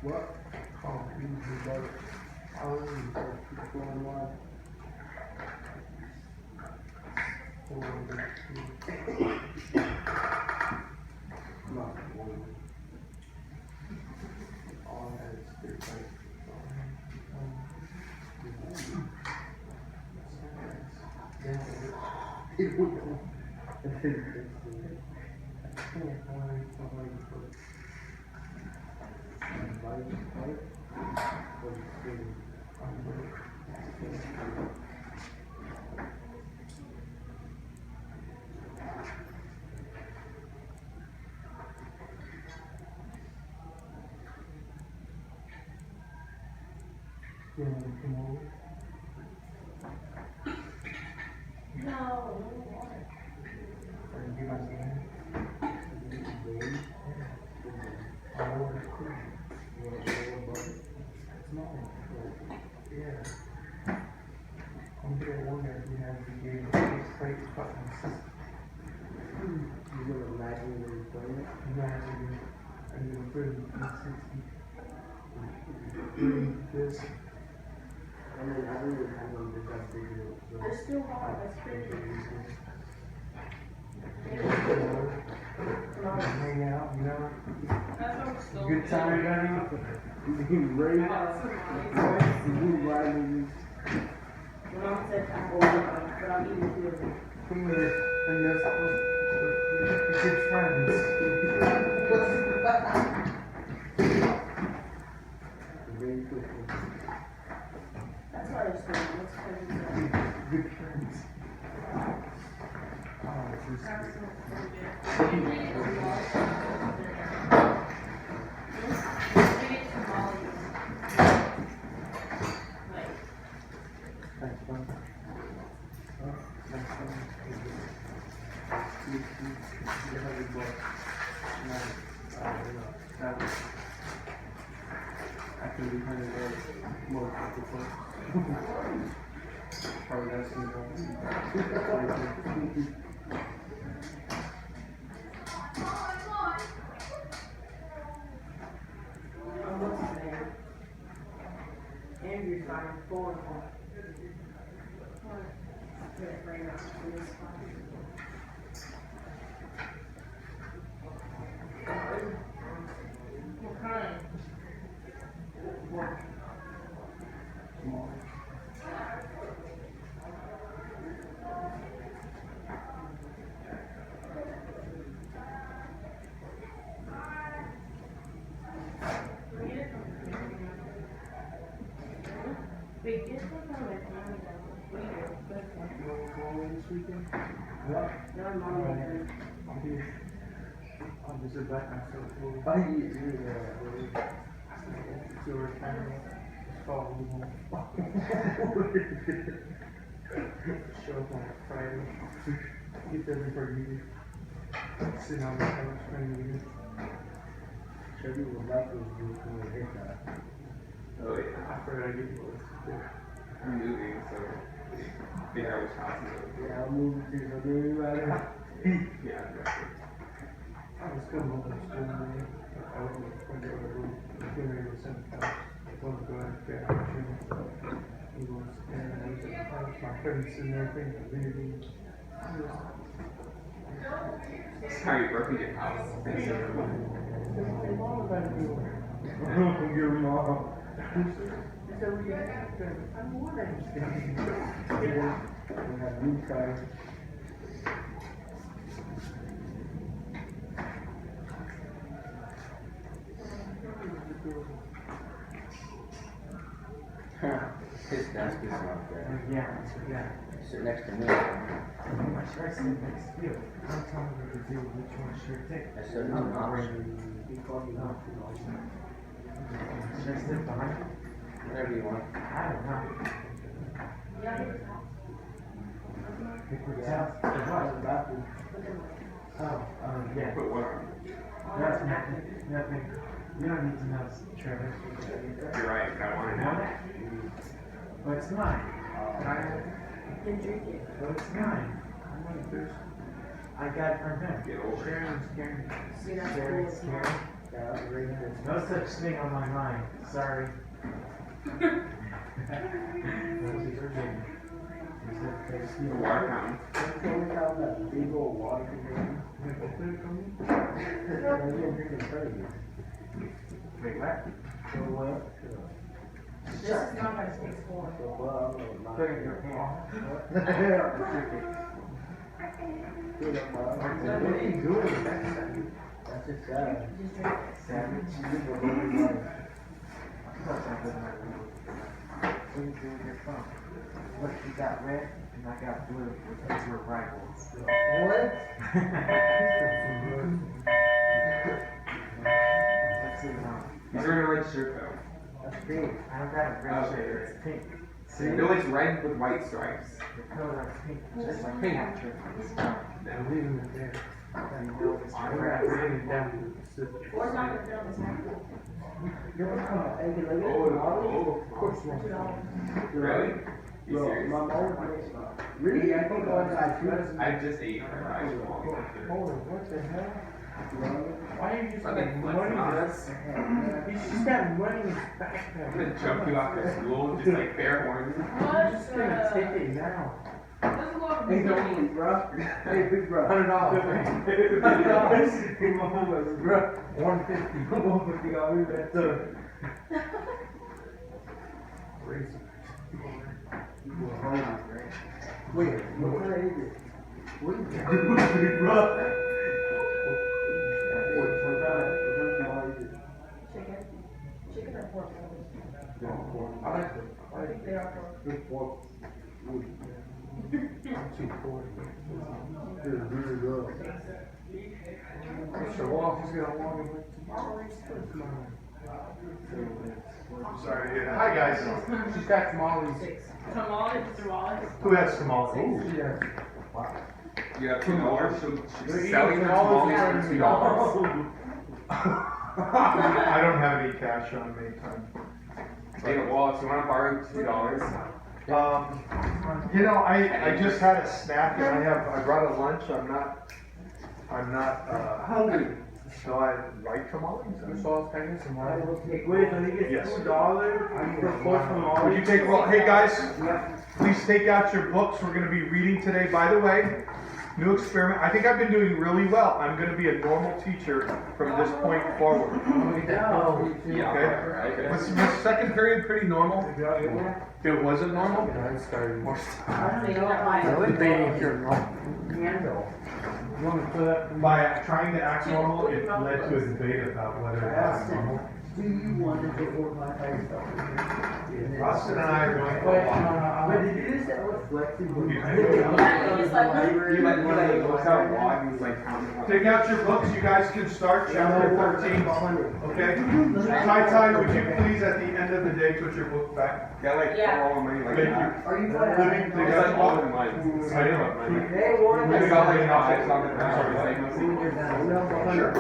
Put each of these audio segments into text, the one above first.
What? Oh, you got it. Oh, you got it. Keep going live. Not one. All I had is 3 places. It would go. I can't find somebody to put invite, right? Or you want to come over? No. Or you give us a hand? I ordered cream. You want to order butter? No. Yeah. I'm gonna order if you have the game. It's straight buttons. You're gonna imagine when you're playing it? Imagine I'm gonna put it in 60. This. I mean, I really have one that got bigger. It's still hard. That's crazy. Hang out, you know? That's so Good time, buddy. You can rate. You riding. When I said I'm over, but I'm eating food. Come here. And that's good friends. Very quickly. That's what I was saying. That's crazy. Good friends. Oh, this is thanks, bud. Oh, thanks, bud. You have a book. No, after we kind of more difficult. Probably that's What's his name? Andrew's fine. 4 and 4. Put it right up in this spot. What kind? What? small. Big gift was on my family though. You want to go away this weekend? What? No, mom and I'll be. I'll visit back myself. Oh, you do that. It's your retirement. It's called Google. Show up on Friday. Get there before you sit on the couch playing music. Chevy would like those dudes from the haircut. Oh yeah, I forgot I get yours. I'm moving, so figure out which house is over. Yeah, I'll move it to you. Do you rather? Yeah, exactly. I was good with the school meeting. I went to the room. Clearing the center couch. I told him to go ahead and get out of the He was standing there with the couch. My friend sitting there thinking, leaving. How you broke your house? Hey, mom, about to do your mom. He said, we I'm wondering. Yeah, we have new cars. His desk is not there. Yeah. Sit next to me. I should sit next to you. I'm telling you to do which one should I take. I said it's an option. Should I sit behind you? Whatever you want. I don't know. Yeah, it's not. If we're what? Oh, yeah. Put what on? That's nothing. You don't need to know, Trevor. You're right, I want to Want know. it? But it's mine. Then drink it. But it's mine. I got it from him. Get over it. Sharon's Karen. See, that's Sharon's cool. Karen. There's no such thing on my mind. Sorry. Those are forgiven. The water fountain. Wait, what? This is not gonna take four. Put it in your hand. What are you doing? That's just sad. Just drink it. Savage. What are you doing with your phone? Look, you got red and I got blue. Because we're rivals. Let's see now. He's wearing a red shirt though. That's pink. I don't got a red shirt. It's pink. See? No, it's red with white stripes. The color is pink. Just like pink. I'm leaving it there. I'm bringing it down. Four's not gonna fit on this map. Oh, Of course not. $2. really? You serious? Really? I think I I just ate her eyes wrong. Hold on, what the hell? Why are you just Are they like flexing on running? us? He's just got money in his I'm backpack. gonna jump you off the stool, just like fair horns. I'm just gonna take it now. Let's go over Hey, this. don't eat, bro. Hey, big bro. $100. $100, bro. 150. $150. That's a razor. Wait, what kind of is it? What is it? Big bro. Chicken. Chicken or pork? I like it. I think they are pork. Big pork. I'm too poor. Really good. Mr. Wall, he's gonna want to wait tomorrow. Sorry, yeah. Hi guys. She's got tamales. Tamales. Who has tamales? Yeah. You have $2. She's They're selling her eating tamales for $2. I don't have any cash on me. Hey, well, if you wanna borrow $2. You know, I just had a snack and I brought a lunch. I'm not hungry. So I like tamales. Sauce, kindness, and love. Wait, so he gets Yes. $2 for 4 tamales? Would you take, well, hey guys, please take out your books. We're gonna be reading today. By the way, new experiment. I think I've been doing really well. I'm gonna be a normal teacher from this point forward. Yeah, Okay? Was second period pretty normal? It wasn't normal? I started more. I don't even know why. I'm debating if you're normal. You want to put up? By trying to act normal, it led to a debate about whether it was normal. Do you want to take over my face? Austin and I are going for a walk. But did you just say I was flexible? Yeah, it's like, He like goes out walking, he's like counting. Take out your books, you guys can start chapter 13, okay? Tai Tai, would you please at the end of the day put your book back? Got like Yeah. all the money like Thank that. Are you Living, It's they like got all the money. I didn't have money. Hey, one. I got like $5 on the ground. Sure.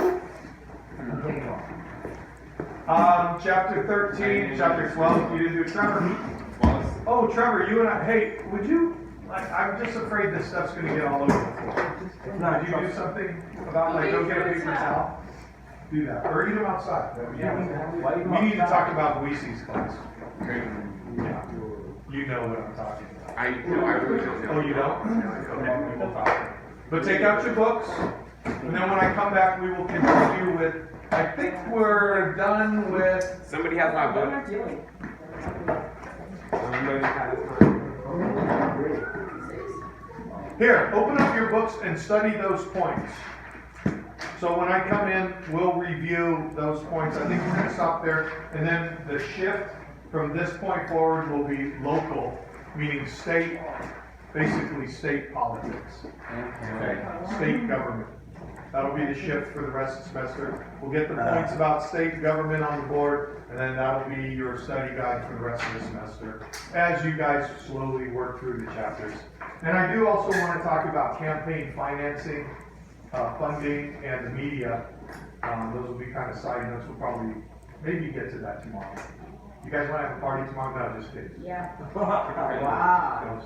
Chapter 13, chapter 12, you didn't do Trevor. Oh, Trevor, you and I, hey, would you, like, I'm just afraid this stuff's gonna get all over the floor. Would you do something about, like, go get a paper towel? Do that, or eat them outside. That would be- We need to talk about Weesey's class. Yeah. You know what I'm talking about. I really don't know. Oh, you don't? Okay, we'll talk. But take out your books, and then when I come back, we will continue with, I think we're done with, Somebody has my what am book. I doing? Somebody has mine. here, open up your books and study those points. So when I come in, we'll review those points. I think we're gonna stop there. And then the shift from this point forward will be local, meaning state, basically state politics, Okay. state government. That'll be the shift for the rest of the semester. We'll get the points about state government on the board, and then that'll be your study guide for the rest of the semester, as you guys slowly work through the chapters. And I do also want to talk about campaign financing, funding, and the media. Those will be kind of side notes. We'll probably, maybe get to that tomorrow. You guys want to have a party tomorrow? No, just kidding. Yeah. Wow.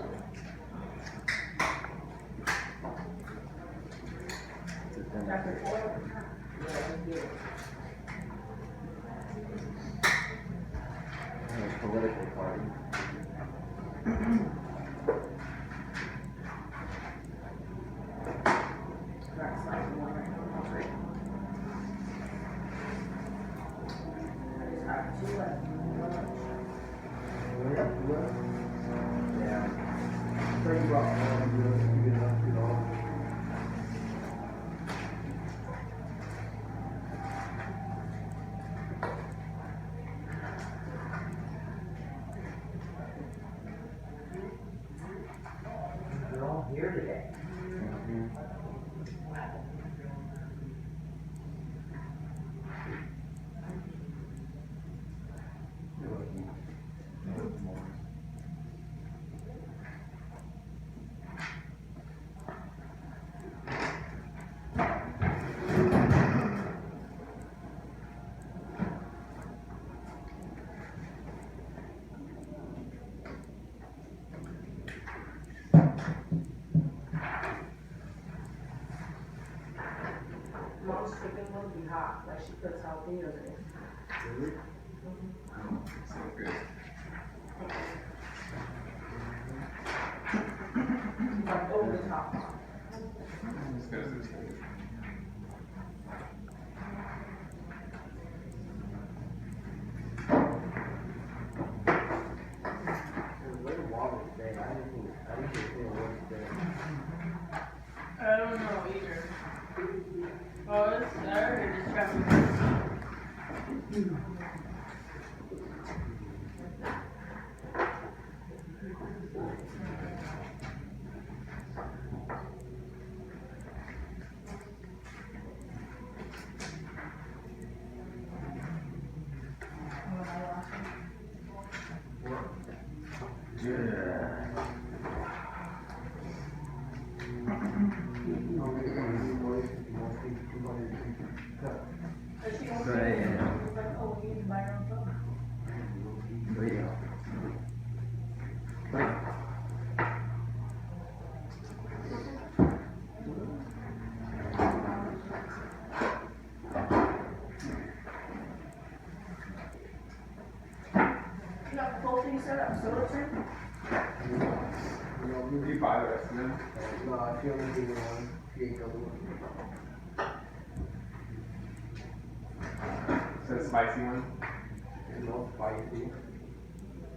Chapter 4. A political party. That's like one right now. I just have two left. Yeah. Think about all of this, you know. They're all here today. Mom's chicken will be hot, like she puts jalapenos in it. Really? So good. It's like over the top. As good as it's good. There's a little water today. I didn't feel it today. I don't know either. Oh, it's already just traffic. But she won't Right, take it. yeah. She's like, oh, you need to buy your own phone. Radio. You got the whole thing set up, so it's in. Do you buy the rest of them? No, I feel like you one. She ate the other one. So the spicy one? And no spicy.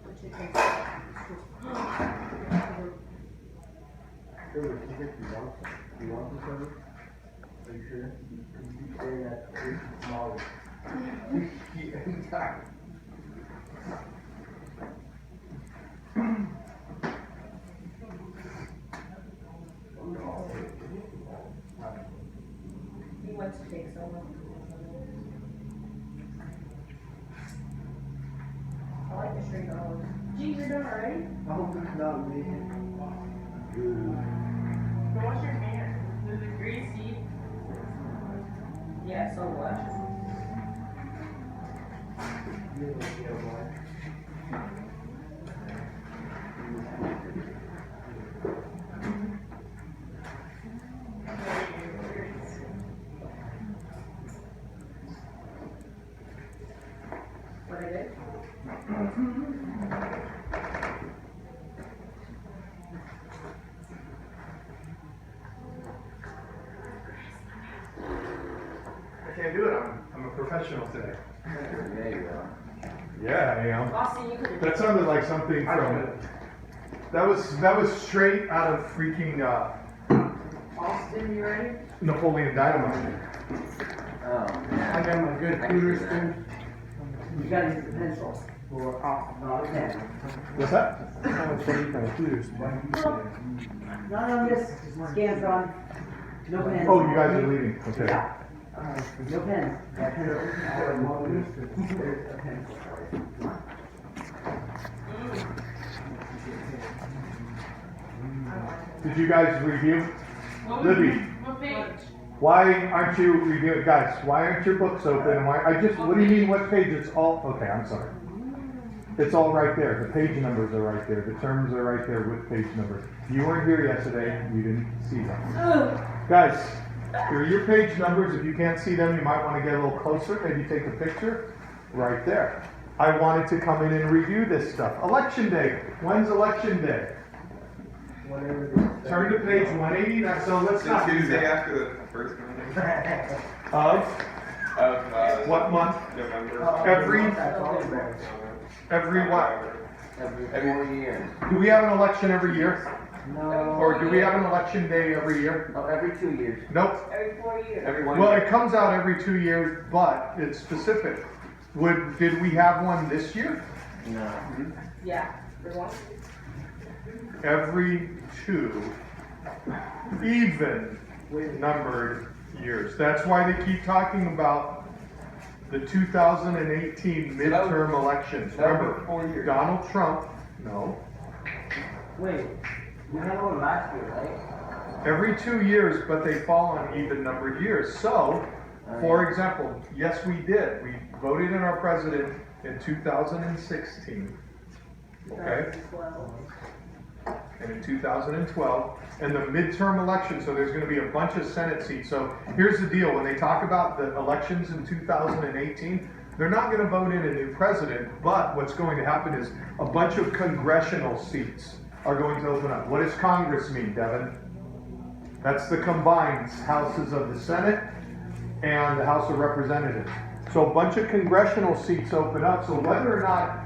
The chicken. Sure, she said you want some. You want some service? Are you sure? You say that it's small. Yeah. He went to take someone. I like the string olives. Gee, you're done already? I hope it's not me. But wash your hands. There's a greasy. Yeah, so what? You don't care why. What I did? I can't do it. I'm a professional today. There you go. Yeah, I am. Austin, you could That sounded like something from. That was straight out of freaking. Austin. Jim, you ready? Napoleon Dynamite. Oh, I man. got my good I can do Hooters that. thing. You gotta use the pencil for, not a pen. What's that? How much money my Hooters? Not on this, Scantron. No pens. Oh, you guys are leaving, okay. Yeah. No pens. That pen. There's a pencil. Did you guys review? What Libby. What page? Why aren't you reviewing, guys, why aren't your books open, and why, what do you mean, what page, it's all, okay, I'm sorry. It's all right there, the page numbers are right there, the terms are right there with page numbers. You weren't here yesterday, you didn't see them. Guys, here are your page numbers, if you can't see them, you might wanna get a little closer, maybe take a picture, right there. I wanted to come in and review this stuff. Election day, when's election day? Whatever it is. Turn to page 180, so let's The not do Tuesday that. after the first Monday Of of what month? November. Every- That's all it is. Every what? Every 4 years. Do we have an election every year? No. Or do we have an election day every year? Oh, every 2 years. Nope. Every 4 years. Every one Well, year. it comes out every 2 years, but it's specific. Did we have one this year? No. Yeah, for one. Every 2 even numbered years. That's why they keep talking about the 2018 midterm elections. that was Remember, 4 years. Donald Trump, no, Wait, we had one last year, right? every 2 years, but they fall on even numbered years. So, for example, yes, we did. We voted in our president in 2016. Okay? 2012. And in 2012, and the midterm election, so there's gonna be a bunch of Senate seats. So here's the deal, when they talk about the elections in 2018, they're not gonna vote in a new president, but what's going to happen is a bunch of congressional seats are going to open up. What does Congress mean, Devin? That's the combined houses of the Senate and the House of Representatives. So a bunch of congressional seats open up, so whether or not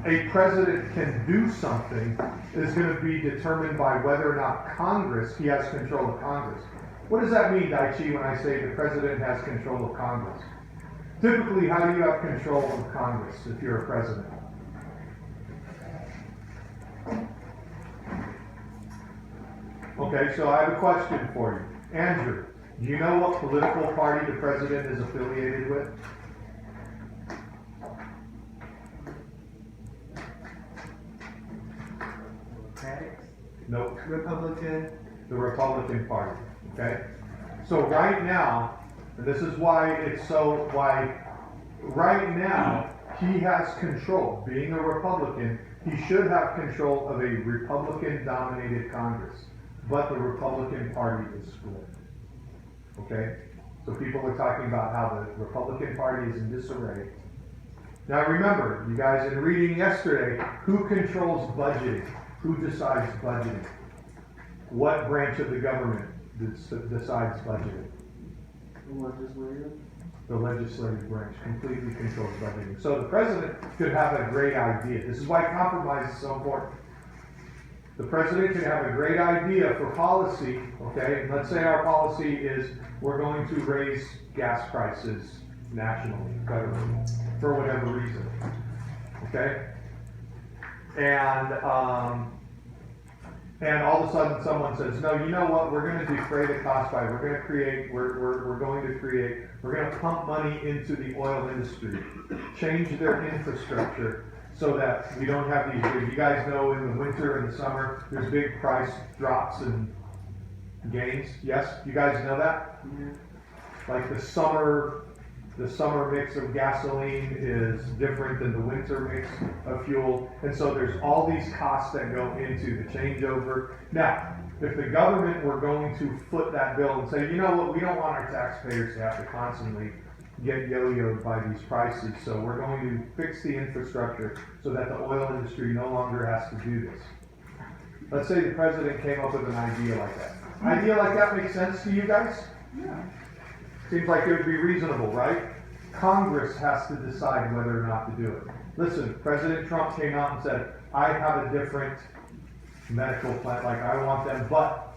a president can do something is going to be determined by whether or not Congress, he has control of Congress. What does that mean, Daichi, when I say the president has control of Congress? Typically, how do you have control of Congress if you're a president? Okay, so I have a question for you. Andrew, do you know what political party the president is affiliated with? Democrats. Nope. Republican. The Republican Party, okay? So right now, and this is why right now, he has control. Being a Republican, he should have control of a Republican-dominated Congress. But the Republican Party is split, okay? So people are talking about how the Republican Party is in disarray. Now remember, you guys, in reading yesterday, who controls budgeting? Who decides budgeting? What branch of the government decides budgeting? The legislative branch completely controls budgeting. So the president could have a great idea. This is why compromise is so important. The president can have a great idea for policy, okay? Let's say our policy is we're going to raise gas prices nationally, federally, for whatever reason, okay? And all of a sudden someone says, no, you know what, we're gonna defray the cost by, we're gonna pump money into the oil industry, change their infrastructure so that we don't have these, you guys know in the winter and the summer, there's big price drops and gains, yes? You guys know that? Like the summer mix of gasoline is different than the winter mix of fuel. And so there's all these costs that go into the changeover. Now, if the government were going to foot that bill and say, you know what, we don't want our taxpayers to have to constantly get yo-yoed by these prices, so we're going to fix the infrastructure so that the oil industry no longer has to do this. Let's say the president came up with an idea like that. Idea like that makes sense to you guys? Yeah. Seems like it would be reasonable, right? Congress has to decide whether or not to do it. Listen, President Trump came out and said, I have a different medical plan, like I want them, but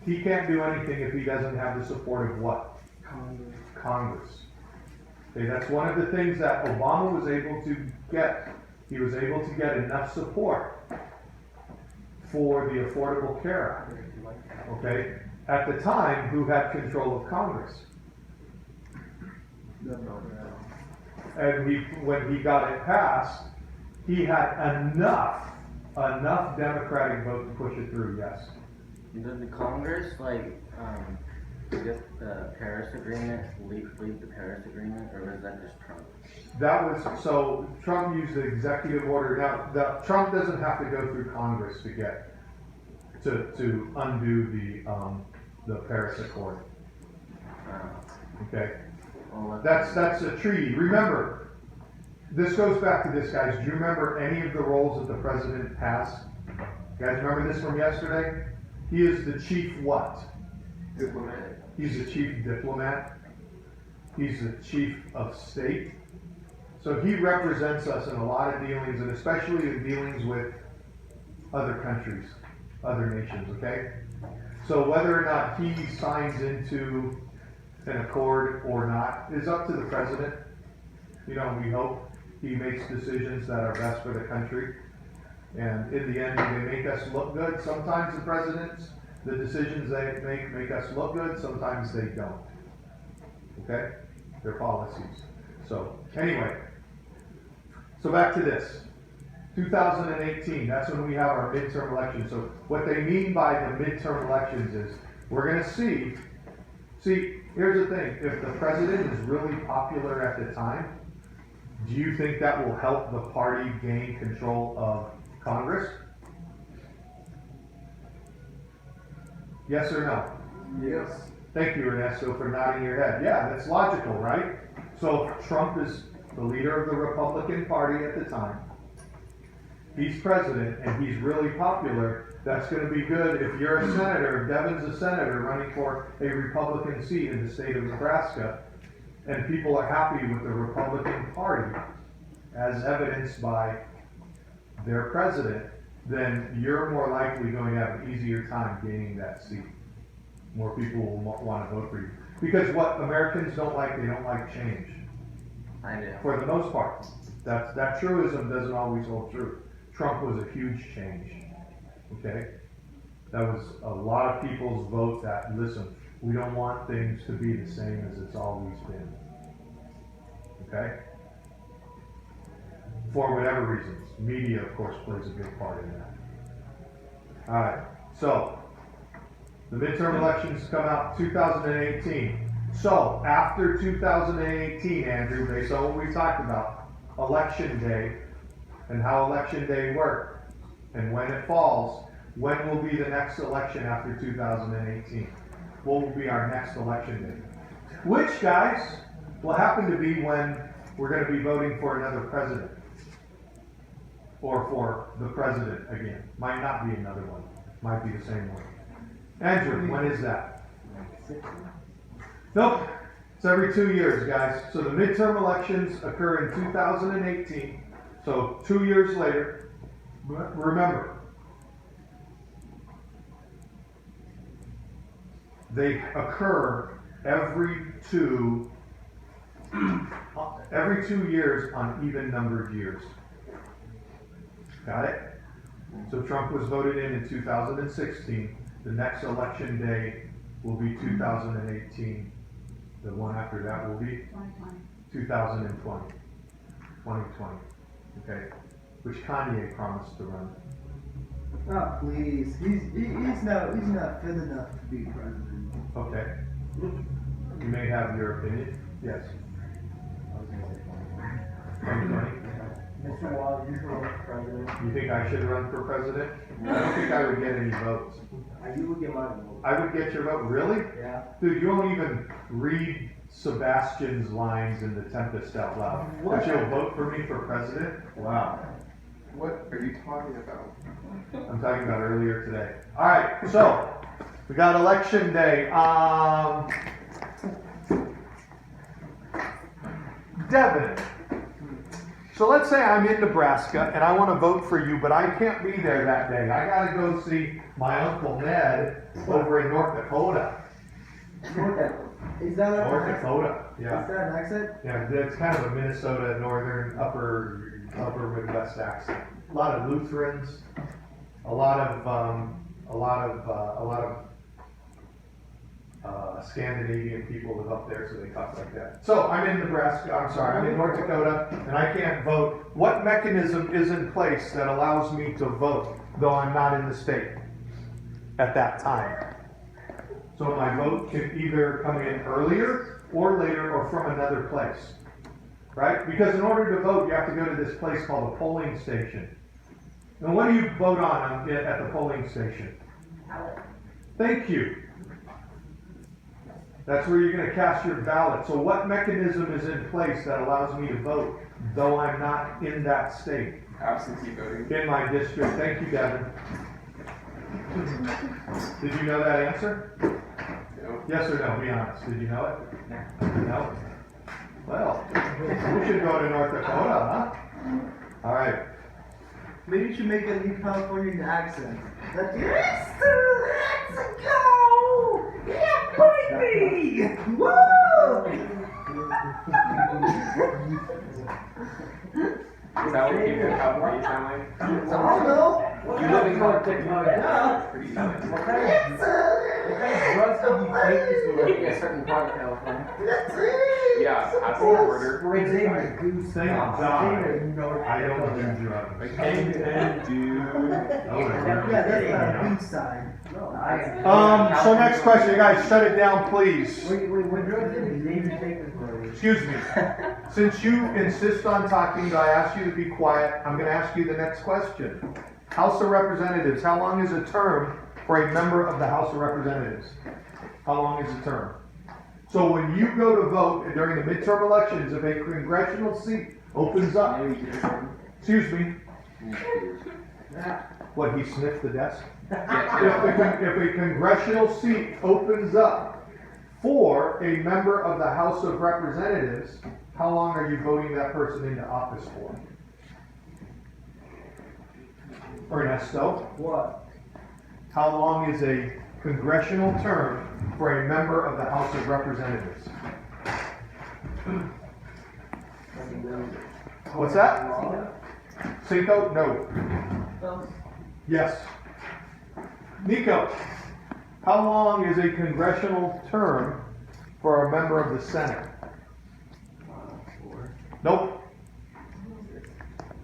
he can't do anything if he doesn't have the support of what? Congress. Congress. Okay, that's one of the things that Obama was able to get. He was able to get enough support for the Affordable Care Act. Okay, at the time, who had control of Congress? And when he got it passed, he had enough Democratic vote to push it through, yes. Did the Congress, get the Paris Agreement, leave the Paris Agreement, or was that just Trump? That was, so Trump used the executive order. Now, Trump doesn't have to go through Congress to get, to undo the Paris Accord. Okay? Well, That's a treaty. Remember, this goes back to this, guys. Do you remember any of the roles that the president has? You guys remember this from yesterday? He is the chief what? Diplomatic. He's the chief diplomat. He's the chief of state. So he represents us in a lot of dealings, and especially in dealings with other countries, other nations, okay? So whether or not he signs into an accord or not is up to the president. You know, we hope he makes decisions that are best for the country. And in the end, they make us look good. Sometimes the presidents, the decisions they make us look good, sometimes they don't. Okay? Their policies. So, anyway. So back to this. 2018, that's when we have our midterm elections. So what they mean by the midterm elections is, we're gonna see, here's the thing, if the president is really popular at the time, do you think that will help the party gain control of Congress? Yes or no? Yes. Thank you, Ernesto, for nodding your head. Yeah, that's logical, right? So if Trump is the leader of the Republican Party at the time, he's president and he's really popular, that's going to be good if you're a senator, if Devin's a senator running for a Republican seat in the state of Nebraska, and people are happy with the Republican Party, as evidenced by their president, then you're more likely going to have an easier time gaining that seat. More people will want to vote for you. Because what Americans don't like, they don't like change. I do. For the most part. That truism doesn't always hold true. Trump was a huge change. Okay? That was a lot of people's vote that, listen, we don't want things to be the same as it's always been. Okay? For whatever reasons. Media, of course, plays a big part in that. Alright, so, the midterm elections come out 2018. So, after 2018, Andrew, based on what we talked about, election day, and how election day worked, and when it falls, when will be the next election after 2018? What will be our next election day? Which, guys, will happen to be when we're going to be voting for another president. Or for the president again. Might not be another one. Might be the same one. Andrew, when is that? Nope. It's every 2 years, guys. So the midterm elections occur in 2018. So 2 years later. Remember, they occur every 2 years on even numbered years. Got it? So Trump was voted in 2016. The next election day will be 2018. The one after that will be 2020. 2020. Okay? Which Kanye promised to run. Oh, please. He's not fit enough to be president. Okay. You may have your opinion. Yes. 2020. Mr. Wall, you should run for president. You think I should run for president? I don't think I would get any votes. You would get my vote. I would get your vote? Really? Yeah. Dude, you won't even read Sebastian's lines in The Tempest out loud. But you'll vote for me for president? Wow. What are you talking about? I'm talking about earlier today. Alright, so, we got election day. Devin. So let's say I'm in Nebraska and I want to vote for you, but I can't be there that day. I got to go see my Uncle Ned over in North Dakota. Is that an North accent? Dakota, yeah. Is that an accent? Yeah, it's kind of a Minnesota, northern, upper Midwest accent. A lot of Lutherans, a lot of Scandinavian people live up there, so they talk like that. So I'm in Nebraska, I'm in North Dakota, and I can't vote. What mechanism is in place that allows me to vote, though I'm not in the state at that time? So my vote can either come in earlier or later or from another place, right? Because in order to vote, you have to go to this place called a polling station. And what do you vote on at the polling station? Ballot. Thank you. That's where you're going to cast your ballot. So what mechanism is in place that allows me to vote, though I'm not in that state? Absentee voting. In my district. Thank you, Devin. Did you know that answer? No. Yes or no? Be honest. Did you know it? No. Well, we should go to North Dakota, huh? All right. Maybe you should make a new Californian accent. Like, yes, let's go! Yeah, baby! Woo! Is that what people in California sound like? I don't know. You live in California? Yeah. Pretty solid. What kind of drugs have you taken a certain part of California? Yeah, absolute murder. For example, Thank God. I don't do drugs. Like, and do. Yeah, that's not B side. So next question, you guys, shut it down, please. Wait, what drugs did you name your statement for? Excuse me. Since you insist on talking, I ask you to be quiet. I'm going to ask you the next question. House of Representatives, how long is a term for a member of the House of Representatives? How long is a term? So when you go to vote during the midterm elections, if a congressional seat opens up, excuse me, what, he sniffed the desk? If a congressional seat opens up for a member of the House of Representatives, how long are you voting that person into office for? Ernesto? What? How long is a congressional term for a member of the House of Representatives? What's that? Cinco? No. Yes. Nico, how long is a congressional term for a member of the Senate? Nope.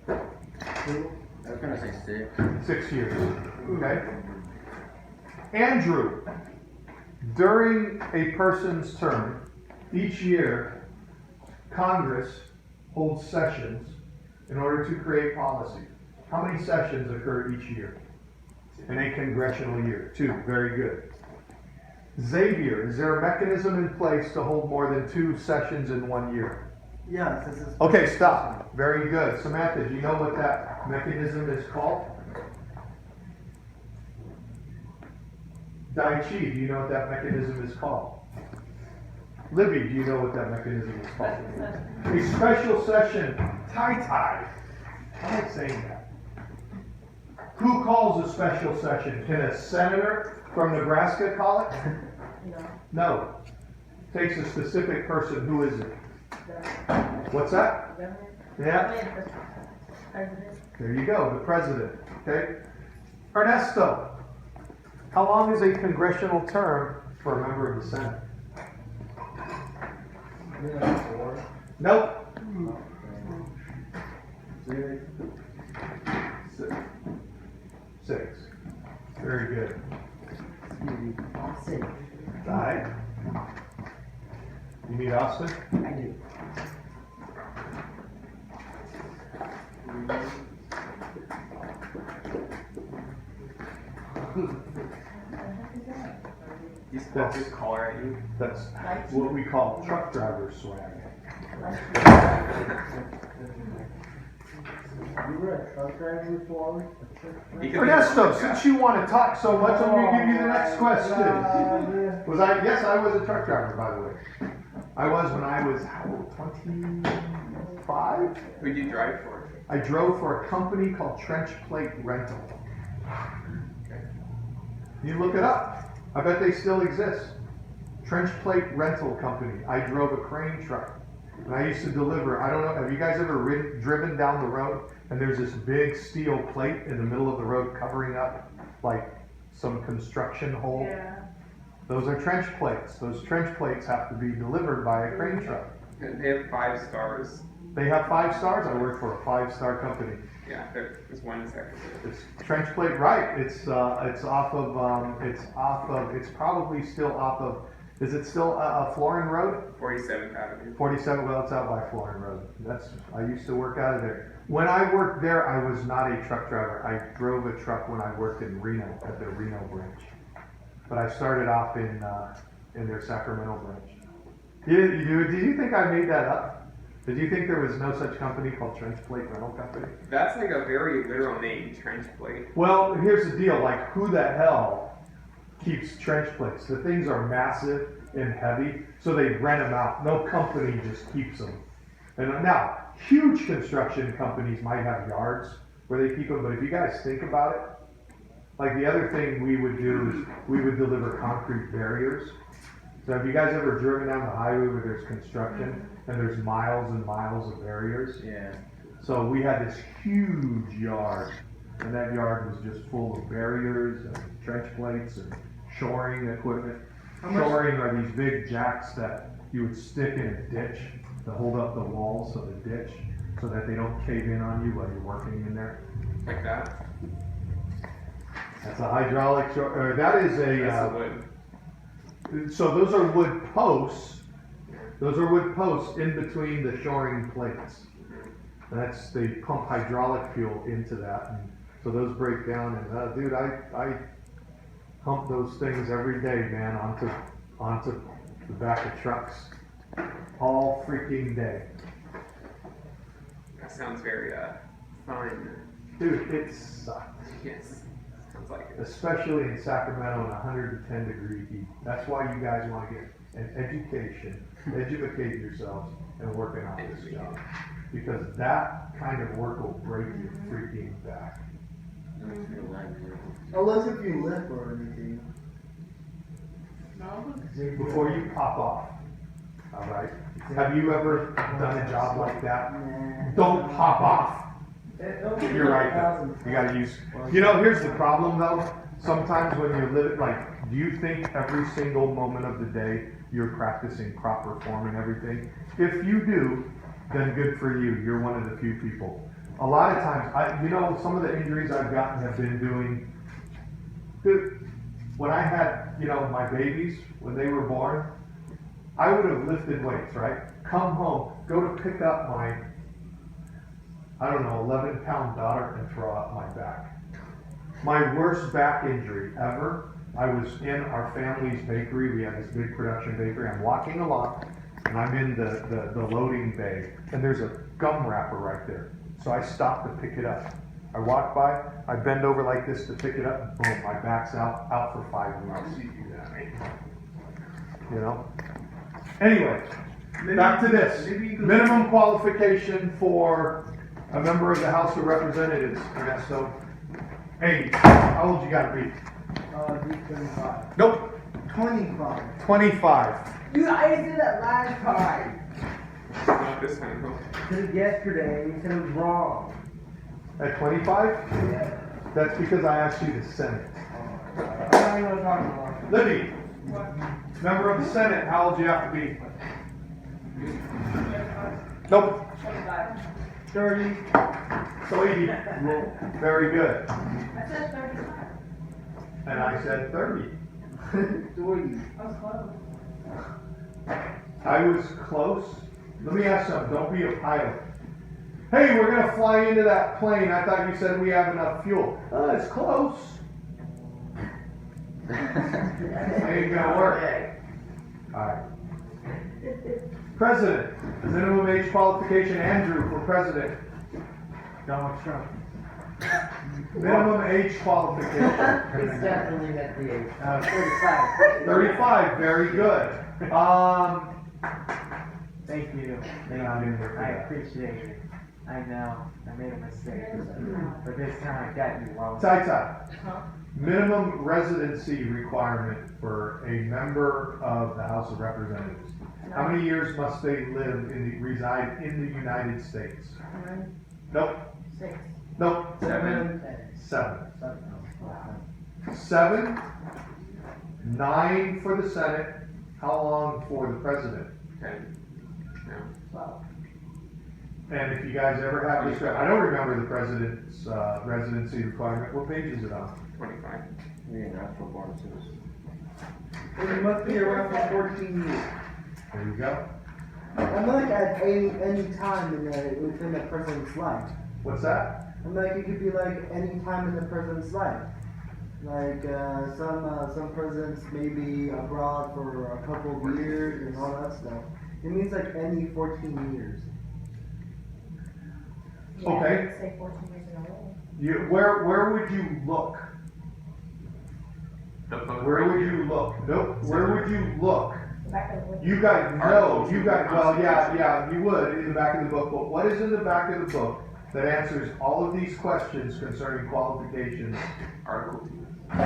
I was gonna say 6. 6 years. Okay. Andrew, during a person's term, each year, Congress holds sessions in order to create policy. How many sessions occur each year? In a congressional year? 2. Very good. Xavier, is there a mechanism in place to hold more than 2 sessions in 1 year? Yes, this is. Okay, stop. Very good. Samantha, do you know what that mechanism is called? Dai Chi, do you know what that mechanism is called? Libby, do you know what that mechanism is called? A special session. Tai. I like saying that. Who calls a special session? Can a senator from Nebraska call it? No. Takes a specific person. Who is it? What's that? Yeah. There you go, the president. Okay. Ernesto, how long is a congressional term for a member of the Senate? Nope. 6. Very good. Aye. You need Austin? I do. He's got his collar at you. That's what we call truck driver swag. You were a truck driver before? He could be- Ernesto, since you want to talk so much, I'm going to give you the next question. Yeah. Was I? Yes, I was a truck driver, by the way. I I was when I was, how old, 25? Who'd you drive for? I drove for a company called Trench Plate Rental. You look it up. I bet they still exist. Trench Plate Rental Company. I drove a crane truck. And I used to deliver, I don't know, have you guys ever driven down the road and there's this big steel plate in the middle of the road covering up like some construction hole? Yeah. Those are trench plates. Those trench plates have to be delivered by a crane truck. They have 5 stars. They have 5 stars. I work for a 5-star company. Yeah, there's one executive. It's trench plate, right? It's probably still off of. Is it still Florin Road? 47th Avenue. 47. Well, it's out by Florin Road. I used to work out of there. When I worked there, I was not a truck driver. I drove a truck when I worked in Reno at the Reno branch. But I started off in their Sacramento branch. Did you think I made that up? Did you think there was no such company called Trench Plate Rental Company? That's like a very literal name, trench plate. Well, here's the deal. Like, who the hell keeps trench plates? The things are massive and heavy, so they rent them out. No company just keeps them. And now, huge construction companies might have yards where they keep them, but if you guys think about it, like the other thing we would do is we would deliver concrete barriers. So have you guys ever driven down the highway where there's construction and there's miles and miles of barriers? Yeah. So we had this huge yard, and that yard was just full of barriers and trench plates and shoring equipment. Shoring are these big jacks that you would stick in a ditch to hold up the walls of the ditch so that they don't cave in on you while you're working in there. Like that. That's a hydraulic, or that is That's a, wood. so those are wood posts. Those are wood posts in between the shoring plates. They pump hydraulic fuel into that, and so those break down. And dude, I pump those things every day, man, onto the back of trucks, all freaking day. That sounds very fun. Dude, it sucks. Yes. Sounds like it. Especially in Sacramento in 110 degree heat. That's why you guys want to get an education, educate yourselves, and working on this job. Because that kind of work will break your freaking back. Unless if you lift or anything. No. Before you pop off, all right? Have you ever done a job like that? Don't pop off. You're right, though. You gotta use, here's the problem though. Sometimes when you're living, like, do you think every single moment of the day you're practicing proper form and everything? If you do, then good for you. You're one of the few people. A lot of times, some of the injuries I've gotten have been doing, dude, when I had, my babies, when they were born, I would have lifted weights, right? Come home, go to pick up my 11-pound daughter and throw out my back. My worst back injury ever, I was in our family's bakery. We had this big production bakery. I'm walking along, and I'm in the loading bay, and there's a gum wrapper right there. So I stop to pick it up. I walk by, I bend over like this to pick it up, and boom, my back's out for 5 weeks. Anyway, back to this. Minimum qualification for a member of the House of Representatives, Ernesto. Hey, how old you gotta be? 25. Nope, 25. 25. Dude, I did that last time. Not this time, though. Did it yesterday, and you said it was wrong. At 25? Yeah. That's because I asked you to Senate. I don't know what I'm talking about. Libby, member of the Senate, how old do you have to be? Nope. 30. So 80. Very good. I said 35. And I said 30. 30. I was close. I was close. Let me ask something. Don't be a pilot. Hey, we're going to fly into that plane. I thought you said we have enough fuel. It's close. Ain't going to work. All right. President. Minimum age qualification, Andrew, for president. Donald Trump. Minimum age qualification. It's definitely at the age. 35. 35, very good. Thank you. I appreciate it. I know, I made a mistake. But this time I got you, Wallace. Ty. Minimum residency requirement for a member of the House of Representatives. How many years must they reside in the United States? 9, Nope, 6. nope, 7. 7. 7, 9 for the Senate. How long for the president? 10. No. 12. And if you guys ever have this, I don't remember the president's residency requirement. What page is it on? 25. You're a natural born citizen. And you must be around for 14 years. There you go. I'm like at any time within the president's life. What's that? I'm like, it could be like any time in the president's life. Like some presidents may be abroad for a couple of years and all that stuff. It means like any 14 years. Yeah, Okay. I'd say 14 years in a row. Where would you look? The book Where right would here. you look? Nope. Where would you look? The back of the book. You guys, no, Articles you in the guys, well, yeah, Constitution. you would in the back of the book, but what is in the back of the book that answers all of these questions concerning qualifications Article 2.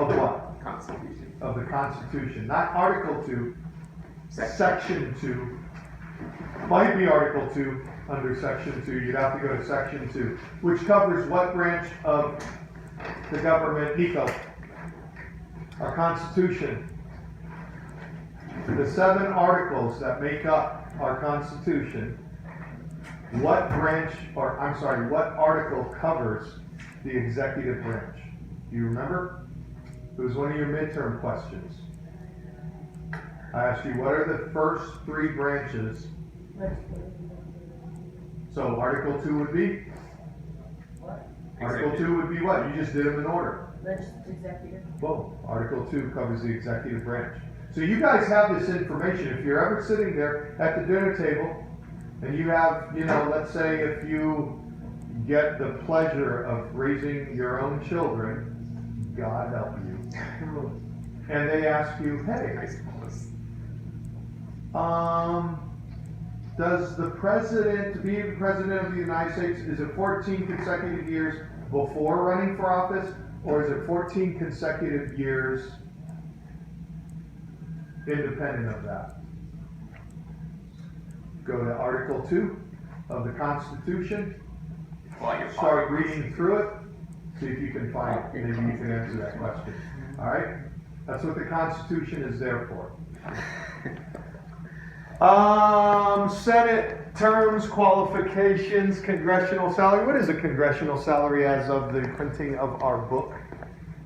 of what? Constitution. Of the Constitution, not Article 2, Section 2. Might be Article 2 under Section 2, you'd have to go to Section 2, which covers what branch of the government, Nico? Our Constitution. The 7 articles that make up our Constitution, what branch, or I'm sorry, what article covers the executive branch? Do you remember? It was one of your midterm questions. I asked you, what are the first 3 branches? So Article 2 would be? What? Article 2 would be what? You just did them in order. Executive. Boom. Article 2 covers the executive branch. So you guys have this information. If you're ever sitting there at the dinner table and you have, let's say if you get the pleasure of raising your own children, God help you, and they ask you, hey, I suppose. does the president, to be the president of the United States, is it 14 consecutive years before running for office, or is it 14 consecutive years independent of that? Go to Article 2 of the Constitution, Well, your start pocket. reading through it, see if you can find it, maybe you can answer that question. All right? That's what the Constitution is there for. Senate terms, qualifications, congressional salary. What is a congressional salary as of the printing of our book?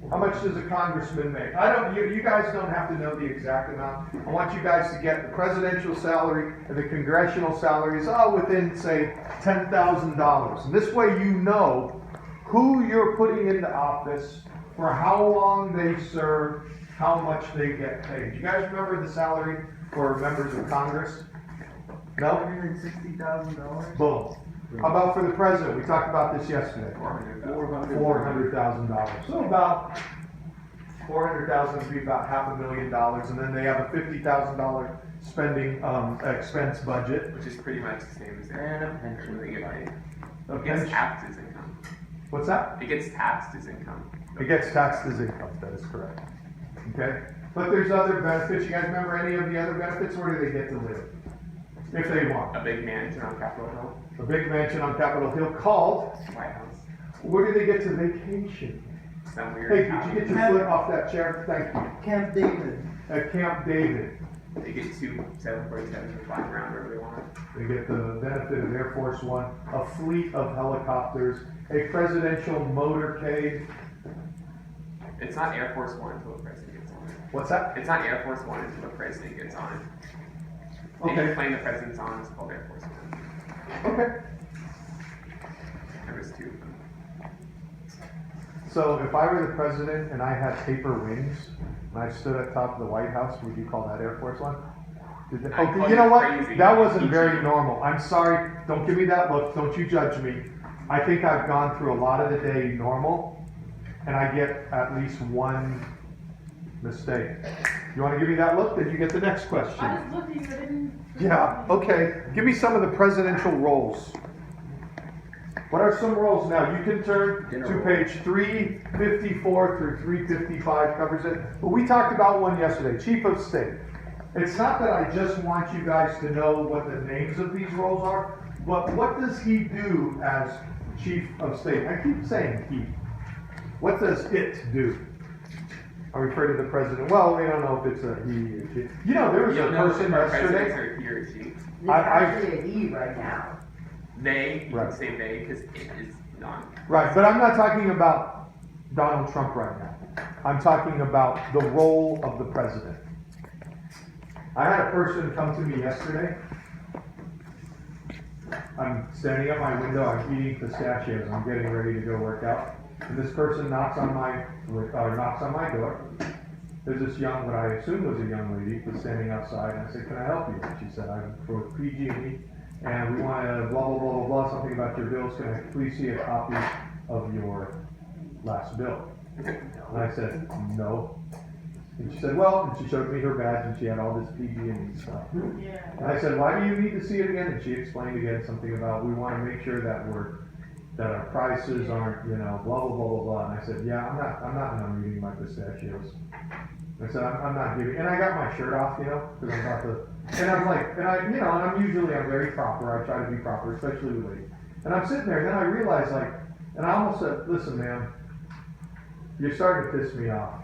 How much does a congressman make? You guys don't have to know the exact amount. I want you guys to get the presidential salary and the congressional salaries within, say, $10,000. And this way you know who you're putting into office, for how long they serve, how much they get paid. You guys remember the salary for members of Congress? No? $160,000. Boom. How about for the president? We talked about this yesterday. $400,000. $400,000. So about $400,000 would be about $500,000, and then they have a $50,000 spending expense budget. Which is pretty much the same as And a their pension. they get paid. A It gets pension. taxed as income. What's that? It gets taxed as income. It gets taxed as income. That is correct. Okay. But there's other benefits. You guys remember any of the other benefits? Where do they get to live? If they want. A big mansion on Capitol Hill, A big mansion on Capitol Hill called. White House. Where do they get to vacation? Some weird. Hey, did you get your foot off that chair? Thank you. Camp David. At Camp David. They get 2 747s to fly around wherever they want. They get the benefit of Air Force One, a fleet of helicopters, a presidential motorcade. It's not Air Force One until the president gets on it. What's that? It's not Air Force One until the president gets on it. Any Okay. plane the president's on is called Air Force One. Okay. There was 2 of them. So if I were the president and I had paper wings and I stood at top of the White House, would you call that Air Force One? I Okay, call you know you what? crazy. That wasn't Teach very you. normal. I'm sorry. Don't give me that look. Don't you judge me. I think I've gone through a lot of the day normal, and I get at least one mistake. You wanna give me that look, then you get the next question. I was looking, but I didn't. Yeah, okay. Give me some of the presidential roles. What are some roles now? You can turn to page 354 through 355, covers it. But we talked about one yesterday, Chief of State. It's not that I just want you guys to know what the names of these roles are, but what does he do as Chief of State? I keep saying he. What does it do? I refer to the president. Well, we don't know if it's a he or she. You know, there was a person yesterday. Are he or she. It's I- actually a he right now. They, you Right. can say they, because it is non. Right, but I'm not talking about Donald Trump right now. I'm talking about the role of the president. I had a person come to me yesterday. I'm standing at my window, I'm eating pistachios, I'm getting ready to go work out. And this person knocks on my door. There's this young, what I assumed was a young lady, was standing outside, and I said, "Can I help you?" And she said, "I'm for PG&E, and we want to blah, blah, blah, blah, blah, something about your bills. Can I please see a copy of your last bill?" And I said, "No." And she said, "Well," and she showed me her badge, and she had all this PG&E stuff. Yeah. And I said, "Why do you need to see it again?" And she explained again something about, we want to make sure that that our prices aren't, you know, blah, blah, blah, blah, blah. And I said, "Yeah, I'm not done eating my pistachios." I said, I'm not giving, and I got my shirt off, you know, because I'm about to, and I'm like, and I'm very proper, I try to be proper, especially with ladies. And I'm sitting there, and then I realized, like, and I almost said, "Listen, ma'am, you're starting to piss me off.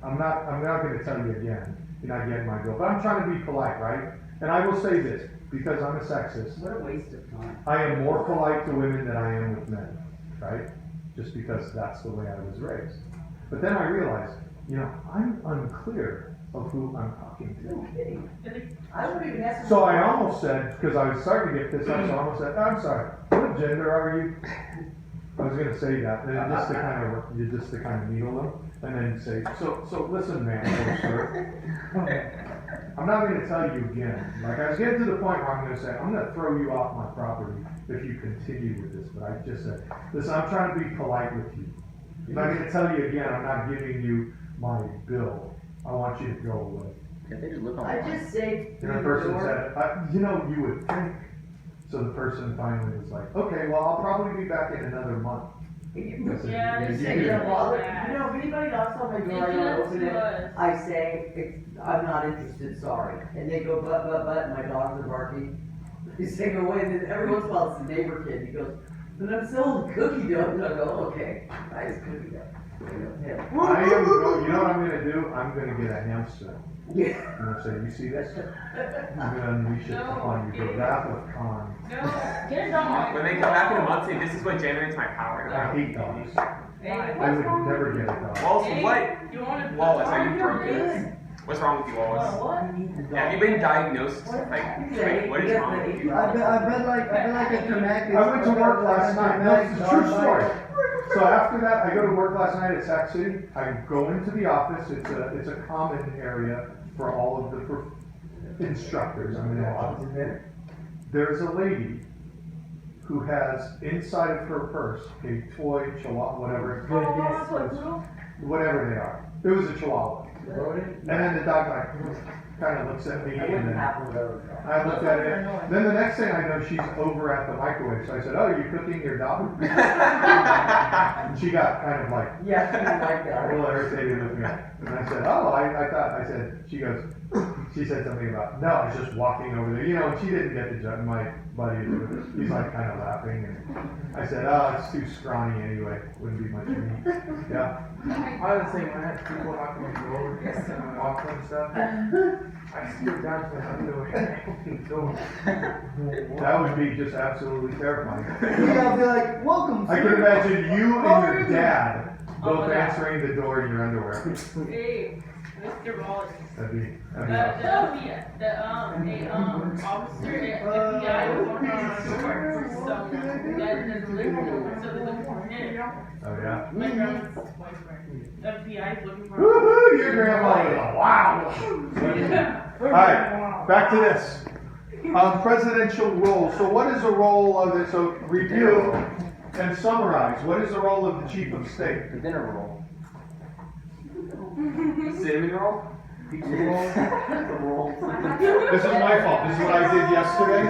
I'm not gonna tell you again, you're not getting my bill, but I'm trying to be polite, right? And I will say this, because I'm a sexist, What a waste of time. I am more polite to women than I am with men, right? Just because that's the way I was raised. But then I realized, you know, I'm unclear of who I'm talking to. No kidding. I wouldn't even ask. So I almost said, because I was starting to get pissed off, so I almost said, "I'm sorry, what gender are you?" I was gonna say that, and just to kind of needle them, and then say, so listen, man, or sir, I'm not gonna tell you again. Like, I was getting to the point where I'm gonna say, "I'm gonna throw you off my property if you continue with this," but I just said, "Listen, I'm trying to be polite with you. I'm not gonna tell you again, I'm not giving you my bill. I want you to go away." Can't they just look I just say. And the person said, "You know, you would think." So the person finally was like, "Okay, well, I'll probably be back in another month." I said, Yeah, they you say can- you're Well, bad. you know, if anybody knocks on my They door, I do don't that open to it. us. I say, "I'm not interested, sorry." And they go but, and my dogs are barking. They say go away, and then every once in a while it's the neighbor kid, he goes, "But I'm selling cookie dough," and I go, "Okay, nice cookie dough." Yeah. you know what I'm gonna do? I'm gonna get a hamster. Yeah. I'm gonna say, "You see this? I'm gonna unleash it upon you, the wrath of Khan." No, get a dog. When they come back in a month, say, "This is what generates my power." I hate dogs. Hey, I would never get a dog. Wallace, Hey, what? You want to? Wallace, are you drunk? Good. What's wrong with you, Wallace? What? Have you been diagnosed? Like, what is wrong with you? I've been like a dramatic. I went to work last night. No, it's a true story. So after that, I go to work last night at Sac City. I go into the office. It's a common area for all of the instructors. I'm gonna have. There's a lady who has inside of her purse a toy chihuahua, whatever they are. It was a chihuahua. And then the dog kind of looks at me, and then I looked at it. Then the next thing I know, she's over at the microwave. So I said, "Oh, are you cooking your dog?" And she got kind of like Yeah, I like a that. little irritated with me. And I said, "Oh, I said," she said something about, "No, I was just walking over there." You know, and she didn't get the joke. My buddy, he's like kind of laughing. And I said, "Oh, it's too scrawny anyway. Wouldn't be much meat." Yeah. I was saying, when I had people knocking on the door and walking and stuff, I just go down to the window and open the door. That would be just absolutely terrifying. Yeah, I'll be like, "Welcome, I sir." can imagine you How are and your you? dad Oh both my God. answering the door in your underwear. Hey, Mr. Wallace. That'd be The awesome. officer at FBI was working on a door for someone that doesn't live here, so they're looking for him. Oh, yeah. My grandma's boyfriend. FBI is looking for him. Woohoo, your grandma is a wow. Alright, back to this. Presidential role. So what is the role of it? So review and summarize. What is the role of the chief of state? The dinner roll. Cinnamon roll? Pizza roll. This is my fault. This is what I did yesterday.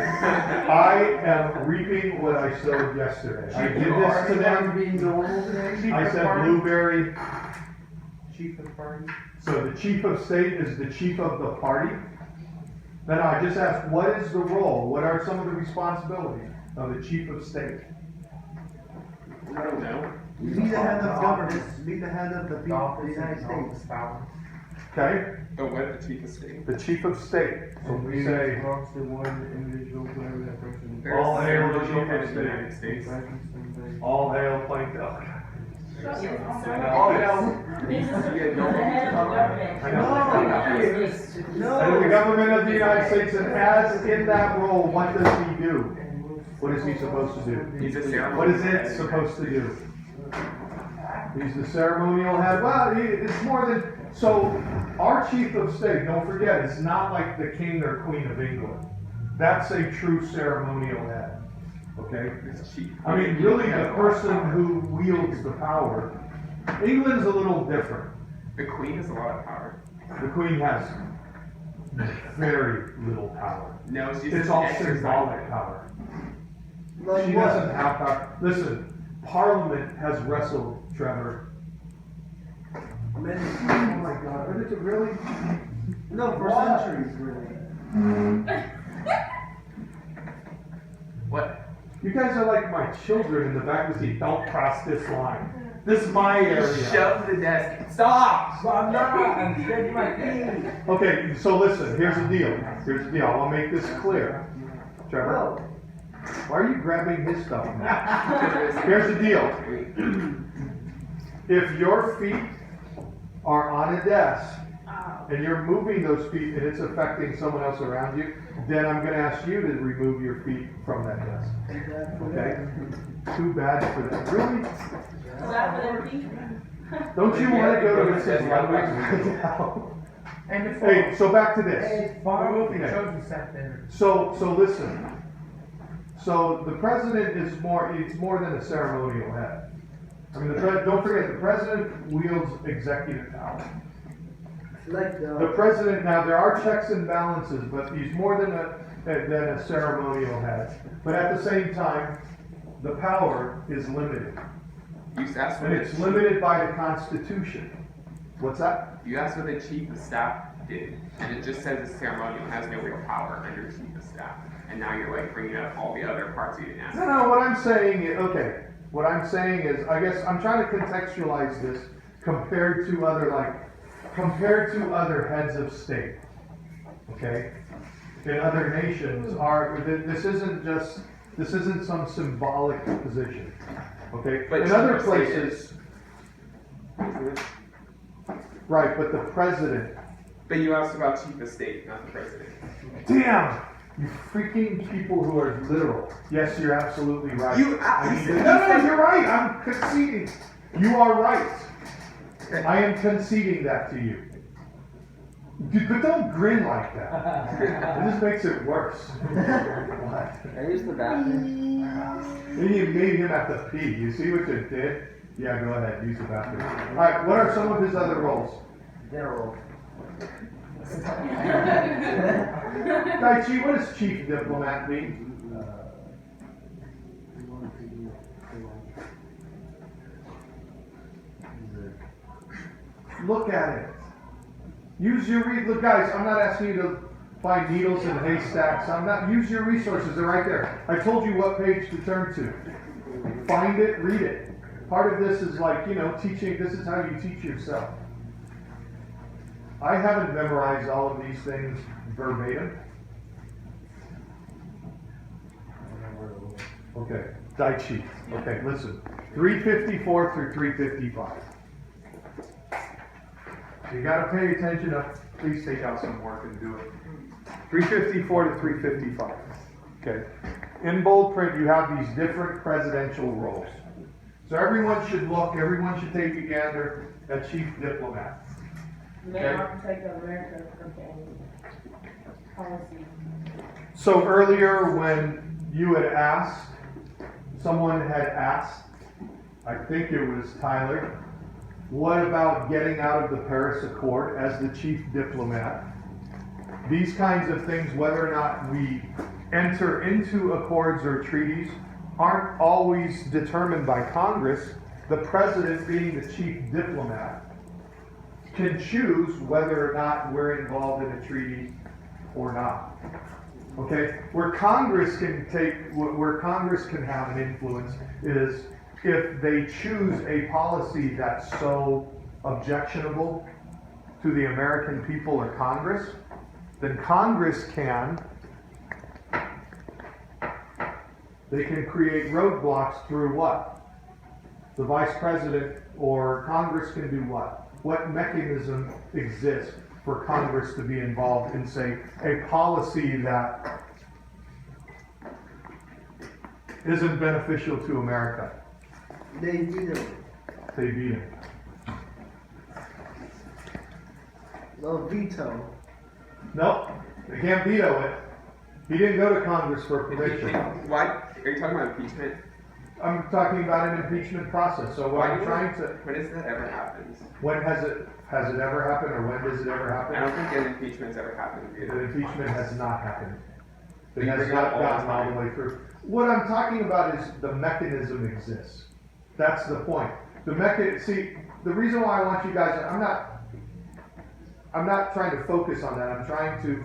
I am reaping what I sowed yesterday. I did this to them. Being normal today? I said blueberry. Chief of the party. So the chief of state is the chief of the party. Then I just asked, what is the role? What are some of the responsibilities of the chief of state? I don't know. Be the head of government, be the head of the people of the United States. Okay? But what if the chief of state? The chief of state. So we say, Belongs to one individual, whoever that person is. All hail the There's chief of in the state. United States. all hail Plankton. All All hail. This is the head of the government. I know. No. And the government of the United States, and as in that role, what does he do? What is he supposed to do? He's a ceremony. What is it supposed to do? He's the ceremonial head. Well, it's more than, so our chief of state, don't forget, it's not like the king or queen of England. That's a true ceremonial head. Okay? It's chief. I mean, really the person who wields the power. England's a little different. The queen has a lot of power. The queen has very little power. No, she's It's just all exercising symbolic it. power. Like She what? doesn't have power. Listen, Parliament has wrestled, Trevor. Oh my God, but it's really? No, for What? centuries, really. What? You guys are like my children in the back of the seat. Don't cross this line. This is my area. Shove the desk. Stop! I'm not, I'm stretching my feet. Okay, so listen, here's the deal. Here's the deal. I'll make this clear. Trevor, why are you grabbing his stuff now? Here's the deal. If your feet are on a desk and you're moving those feet and it's affecting someone else around you, then I'm going to ask you to remove your feet from that desk. Okay? Too bad for that. Really? Clap for their feet. Don't you want to go to Mrs. Ludwig's house? And it's Hey, so back to this. Hey, Bob, Okay. Chosen sat there. So listen. So the president is it's more than a ceremonial head. I mean, don't forget, the president wields executive power. Like The president, now there are checks and balances, but he's more than a ceremonial head. But at the same time, the power is limited. You asked what And the it's chief- limited by the Constitution. What's that? You asked what the chief of staff did, and it just says the ceremonial has no real power under chief of staff. And now you're like bringing up all the other parts you didn't ask. No, what I'm saying is, okay, what I'm saying is, I guess I'm trying to contextualize this compared to other heads of state. Okay? In other nations this isn't some symbolic position. Okay? But In chief other of state places, right, but the president, But you asked about chief of state, not the president. damn! You freaking people who are literal. Yes, you're absolutely right. You- I you need said- to- no, you're right. I'm conceding. You are right. I am conceding that to you. Dude, but don't grin like that. It just makes it worse. What? Can I use the bathroom? Then you made him have to pee. You see what you did? Yeah, go ahead. Use the bathroom. All right. What are some of his other roles? General. Daichi, what does chief diplomat mean? Look at it. Use your look, guys. I'm not asking you to find needles in haystacks. Use your resources. They're right there. I told you what page to turn to. Find it, read it. Part of this is like, teaching. This is how you teach yourself. I haven't memorized all of these things verbatim. Okay, Daichi. Okay, listen. 354 through 355. You gotta pay attention please take out some work and do it. 354 to 355. Okay. In bold print, you have these different presidential roles. So everyone should take a gander at chief diplomat. Main architect of America, okay. Policy. So earlier when you had asked, someone had asked, I think it was Tyler, What about getting out of the Paris Accord as the chief diplomat? These kinds of things, whether or not we enter into accords or treaties, aren't always determined by Congress. The president, being the chief diplomat, can choose whether or not we're involved in a treaty or not. Okay? Where Congress can have an influence is if they choose a policy that's so objectionable to the American people or Congress, then Congress can create roadblocks through what? The vice president or Congress can do what? What mechanism exists for Congress to be involved in, say, a policy that isn't beneficial to America? They veto it. They beat it. They'll veto. Nope, they can't veto it. He didn't go to Congress for permission. Why, are you talking about impeachment? I'm talking about an impeachment process, so what I'm trying to, When has that ever happened? when has it ever happened, or when does it ever I happen? don't think an impeachment's ever happened The either. impeachment has not happened. It You has bring it not up all the gotten all time. the way through. What I'm talking about is the mechanism exists. That's the point. See, the reason why I want you guys, I'm not trying to focus on that. I'm trying to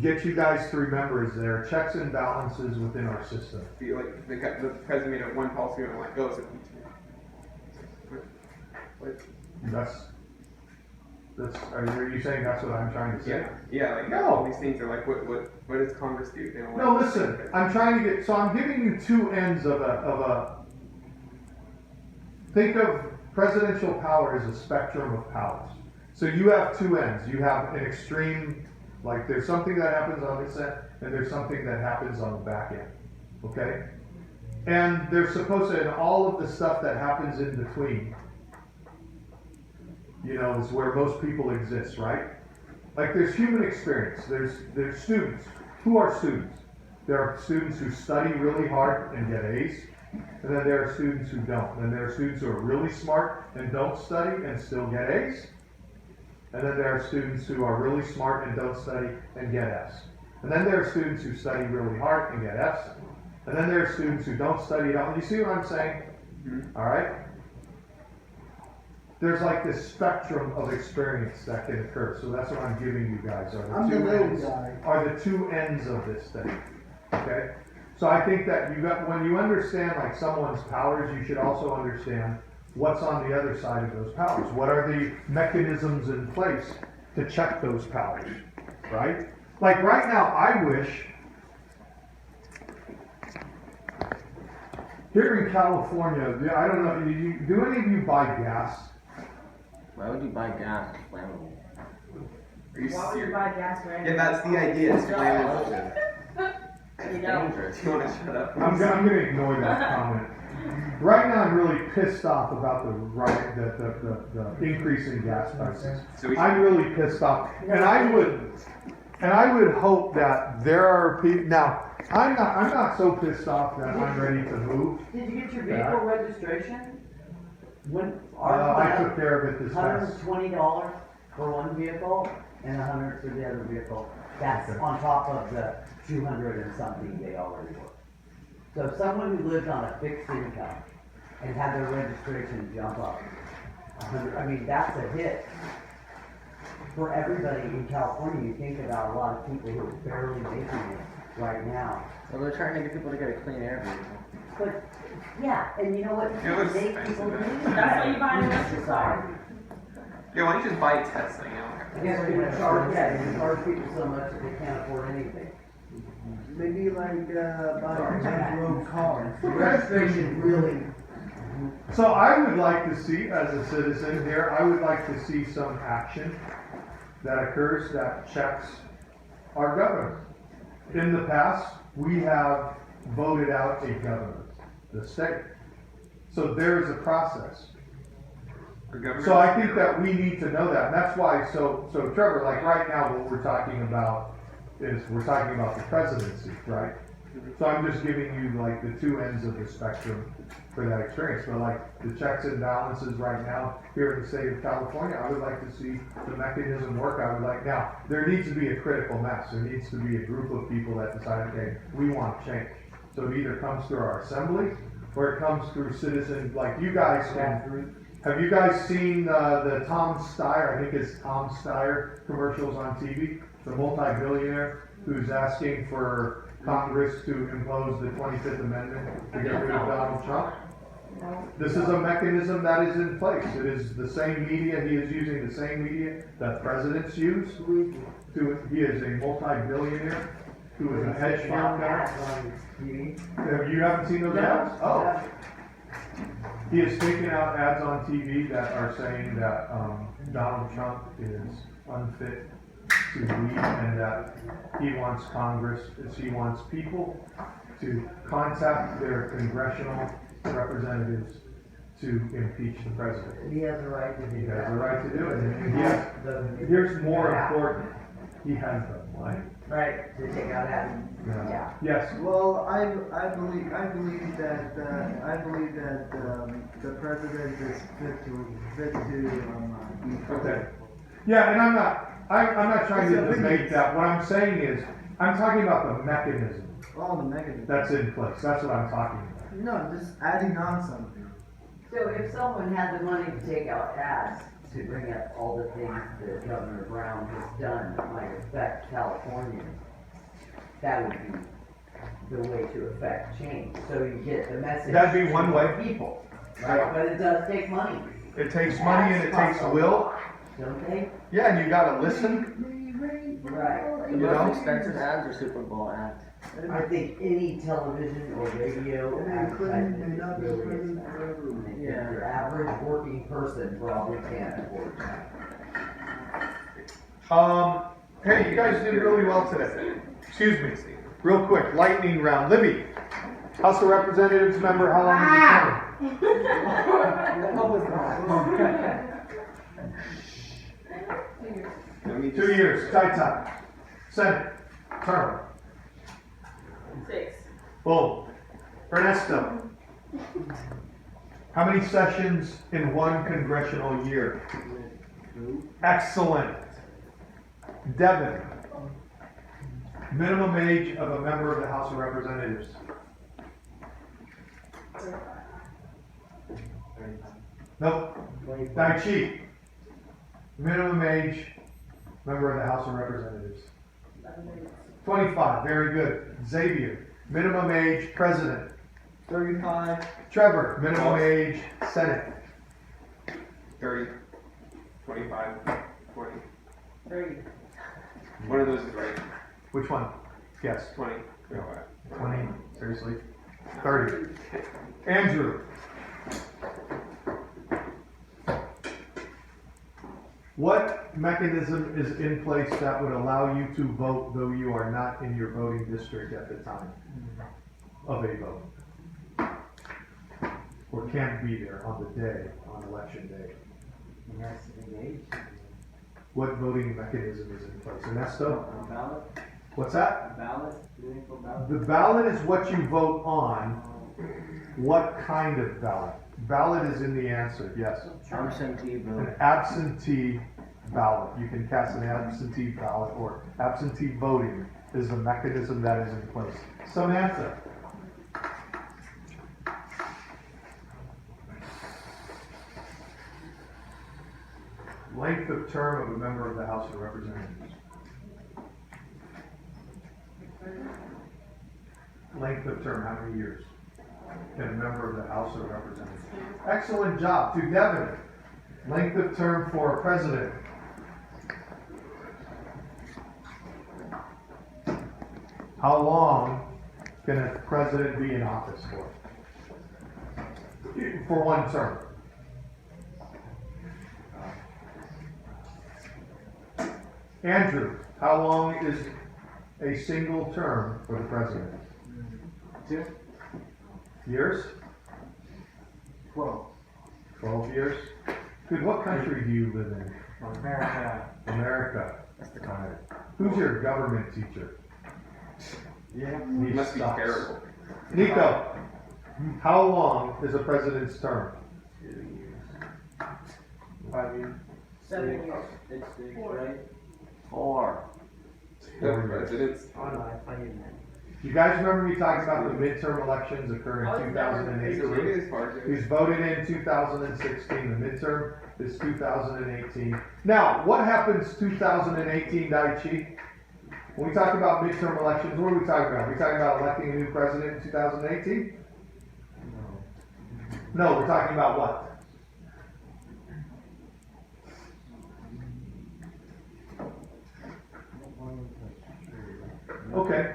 get you guys to remember is there are checks and balances within our system. Feel like the president made up one policy and I'm like, oh, it's impeachment. Are you saying that's what I'm trying to say? Yeah, like No. all these things are like, what does Congress do? They don't No, like- listen, I'm giving you two ends of think of presidential power as a spectrum of powers. So you have two ends. You have an extreme, like there's something that happens on this end, and there's something that happens on the back end. Okay? And they're supposed to, and all of the stuff that happens in between, is where most people exist, right? Like there's human experience. There's students. Who are students? There are students who study really hard and get A's. And then there are students who don't. And there are students who are really smart and don't study and still get A's. And then there are students who are really smart and don't study and get F's. And then there are students who study really hard and get F's. And then there are students who don't study at all. You see what I'm saying? Mm-hmm. All right? There's like this spectrum of experience that can occur. So that's what I'm giving you guys. I'm the middle guy. Are the two ends of this thing. Okay? So I think that when you understand like someone's powers, you should also understand what's on the other side of those powers. What are the mechanisms in place to check those powers, right? Like right now, I wish here in California, I don't know, do any of you buy gas? Why would you buy gas? It's flammable. Are you Why would you serious? buy gas for Yeah, that's the idea. It's flammable. It's You know. dangerous. Do you want to shut up? I'm gonna ignore that comment. Right now, I'm really pissed off about the increase in gas prices. So we I'm really pissed off, and I would hope that there are people. Now, I'm not so pissed off that I'm ready to move. Did you get your Yeah. vehicle registration? When ours I went took up, care of it this past. $120 for one vehicle and $100 for the other vehicle. That's Okay. on top of the 200 and something they already were. So if someone who lived on a fixed income and had their registration jump up 100, I mean, that's a hit for everybody in California. You think about a lot of people who are barely making it right now. Well, they're trying to get people to get a clean air vehicle. But, yeah, and you know what? It was Make expensive, people man. do That's why you that buy an in electric car. society. Yeah, why don't you just buy a Tesla? I guess you're gonna charge, you charge people so much that they can't afford anything. Maybe like buying a road car. The registration really, So I would like to see, as a citizen here, I would like to see some action that occurs that checks our governor. In the past, we have voted out a governor, the state. So there is a process. Our government- So I think that we need to know that, and that's why, so Trevor, like right now, what we're talking about is, we're talking about the presidency, right? So I'm just giving you like the two ends of the spectrum for that experience. But like the checks and balances right now here in the state of California, I would like to see the mechanism work. I would like, now, there needs to be a critical mass. There needs to be a group of people that decide, okay, we want change. So it either comes through our assembly or it comes through citizen, like you guys can. Have you guys seen the Tom Steyer, I think it's Tom Steyer commercials on TV? The multi-billionaire who's asking for Congress to impose the 25th Amendment to get rid of Donald Trump? This is a mechanism that is in place. It is the same media, he is using the same media that presidents use. He is a multi-billionaire who is a hedge fund guy. You haven't seen those ads? Oh. He has taken out ads on TV that are saying that Donald Trump is unfit to lead and that he wants Congress, he wants people to contact their congressional representatives to impeach the president. He has a right to do He that. has the right to do it. And yes, here's more important. He has the what? Right, to take out ads. Yeah. Yes. Well, I believe that the president is fit to be. Okay. Yeah, and I'm not trying to debate that. What I'm saying is, I'm talking about the mechanism Oh, the mechanism. that's in place. That's what I'm talking about. No, just adding on something. So if someone had the money to take out ads to bring up all the things that Governor Brown has done that might affect Californians, that would be the way to affect change. So you get the message. That'd be one to way. People, right? But it does take money, It takes money and it takes will. don't they? Yeah, and you gotta listen. Right. The You know? most expensive ads are Super Bowl ads. I think any television or radio advertisement is really expensive. And Yeah. your average working person probably can't afford that. Hey, you guys did really well today. Excuse me, real quick, lightning round. Libby, House of Representatives member, how long have you served? 2 years, tie. Senate, term. 6. Boom. Ernesto, how many sessions in one congressional year? Excellent. Devin, minimum age of a member of the House of Representatives. Nope. Tai Chi, minimum age, member of the House of Representatives. 25, very good. Xavier, minimum age, president. 35. Trevor, minimum age, Senate. 30, 25, 20. 30. One of those is right. Which one? Yes. 20. No, 20, seriously? 30. Andrew. What mechanism is in place that would allow you to vote though you are not in your voting district at the time of a vote? Or can't be there on the day, on election day? Yes, engage. What voting mechanism is in place? Ernesto? Ballot, What's that? ballot, doing for ballot. The ballot is what you vote on. What kind of ballot? Ballot is in the answer, yes. Absentee An vote. absentee ballot. You can cast an absentee ballot, or absentee voting is the mechanism that is in place. Samantha? Length of term of a member of the House of Representatives. Length of term, how many years? Can a member of the House of Representatives? Excellent job. To Devin, length of term for a president. How long can a president be in office for? For one term. Andrew, how long is a single term for the president? 2. Years? 12. 12 years? Good, what country do you live in? America. America. That's the comment. Who's your government teacher? Yeah. He It must be sucks. terrible. Nico, how long is a president's term? 5 years. 7 years. It's six, Four. right? 4. The presidents. Oh no, I thought you meant. You guys remember me talking about the midterm elections occur Oh, in it's never- 2018? It is hard He to. was voted in 2016, the midterm is 2018. Now, what happens 2018, Daichi? When we talk about midterm elections, what are we talking about? Are we talking about electing a new president in 2018? No, we're talking about what? Okay.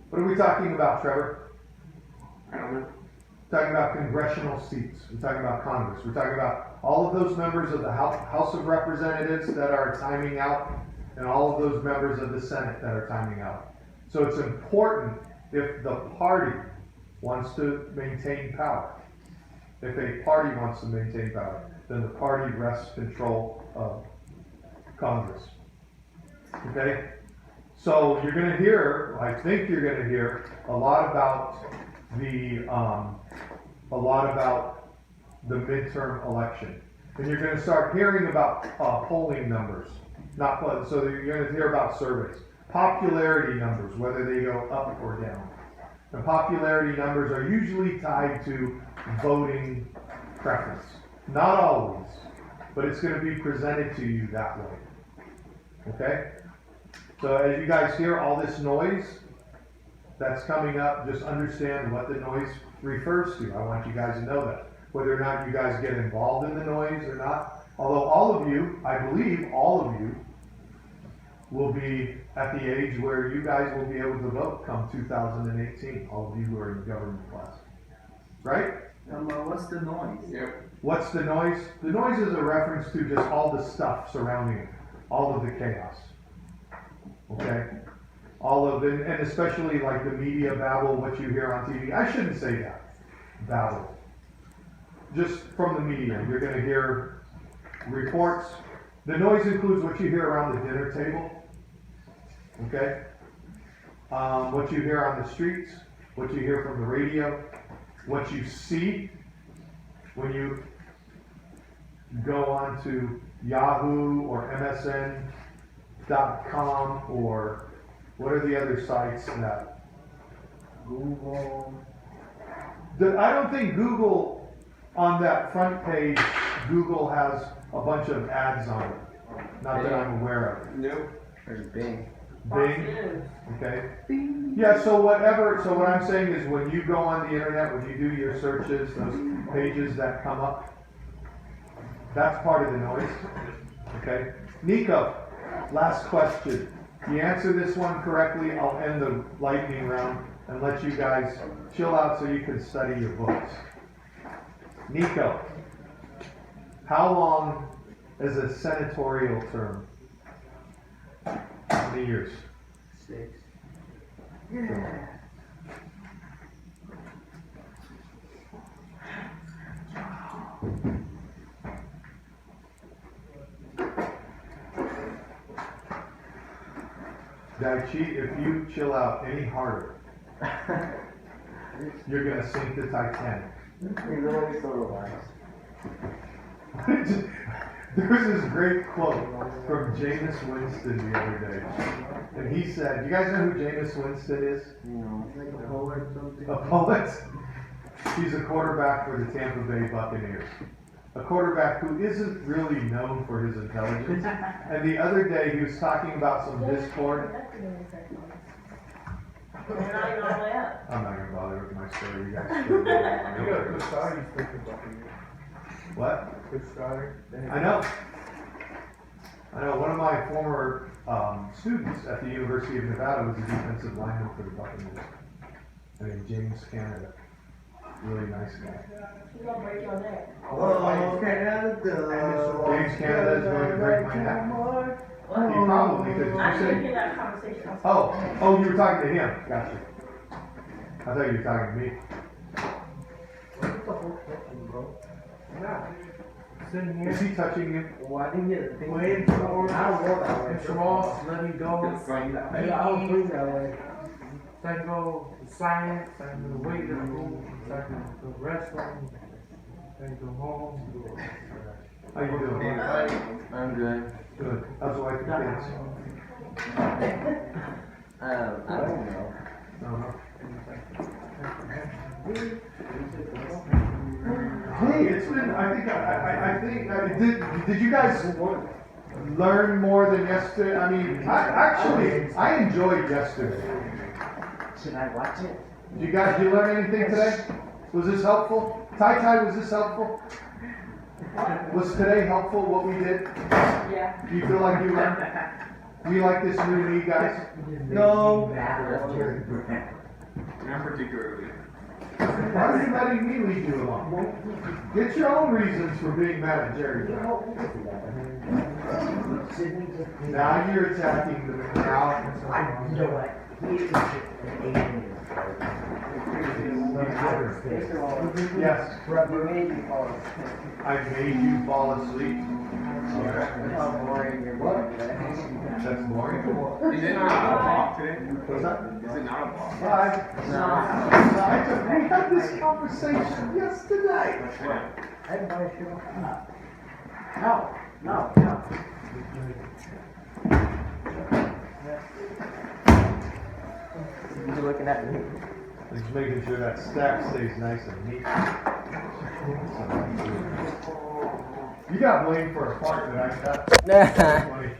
What are we talking about, Trevor? I don't know. Talking about congressional seats. We're talking about Congress. We're talking about all of those members of the House of Representatives that are timing out, and all of those members of the Senate that are timing out. So it's important if the party wants to maintain power. If a party wants to maintain power, then the party wrests control of Congress. Okay? So you're gonna hear, I think you're gonna hear a lot about the midterm election. And you're gonna start hearing about polling numbers, so you're gonna hear about surveys. Popularity numbers, whether they go up or down. The popularity numbers are usually tied to voting preference. Not always, but it's gonna be presented to you that way. Okay? So as you guys hear all this noise that's coming up, just understand what the noise refers to. I want you guys to know that. Whether or not you guys get involved in the noise or not. Although all of you, I believe all of you, will be at the age where you guys will be able to vote come 2018. All of you who are in government class. Right? What's the noise? Yep. What's the noise? The noise is a reference to just all the stuff surrounding it. All of the chaos. Okay? All of it, and especially like the media babble, what you hear on TV. I shouldn't say that. Babble. Just from the media, you're gonna hear reports. The noise includes what you hear around the dinner table. Okay? What you hear on the streets, what you hear from the radio, what you see when you go on to Yahoo or MSN.com or what are the other sites that Google. I don't think Google, on that front page, Google has a bunch of ads on it. Not that I'm aware of. Nope. There's Bing. Bing, okay? Yeah, so what I'm saying is when you go on the internet, when you do your searches, those pages that come up, that's part of the noise, okay? Nico, last question. You answer this one correctly, I'll end the lightning round and let you guys chill out so you can study your books. Nico, how long is a senatorial term? How many years? 6. Yeah. Daichi, if you chill out any harder, you're gonna sink the Titanic. He's always so relaxed. There was this great quote from Jameis Winston the other day. And he said, you guys know who Jameis Winston is? No. Like a poet or something. A poet? He's a quarterback for the Tampa Bay Buccaneers. A quarterback who isn't really known for his intelligence. And the other day he was talking about some discord. You're not even all the way up. I'm not gonna bother with my story, you guys. You got Chris Stoddard, he's thinking about you. What? Chris Stoddard. I know. One of my former students at the University of Nevada was a defensive lineman for the Buccaneers. James Canada. Really nice guy. He's gonna break your neck. Oh, Canada. James Canada is going to break my neck. He probably could. I didn't hear that conversation. Oh, you were talking to him. Gotcha. I thought you were talking to me. What's the whole question, bro? Yeah. Sitting here. Is he touching you? Well, I didn't get a thing. Waiting for I don't go that way. Mr. Moss, let me go. It's like that. I don't think that way. Tango science and the way to move, the wrestling, and go home. How you doing, Dave? I'm good. Good. How's the wife and kids? I don't know. Hey, it's been, I think, did you guys learn more than yesterday? I mean, I enjoyed yesterday. Should I watch it? Did you learn anything today? Was this helpful? Tai, was this helpful? Was today helpful, what we did? Yeah. Do you feel like you learned? Do you like this new me, guys? No. Not particularly. Why are you letting me lead you along? Get your own reasons for being mad at Jerry. Now you're attacking the now. You know what? He is an alien. Yes, You made me fall asleep. I made you fall asleep. How boring you're going today. That's boring. Is it not a block today? What's that? Is it not a block? We had this conversation yesterday. Everybody should up. No. You're looking at me. Just making sure that stack stays nice and neat. You got blamed for a fart that I got. Funny.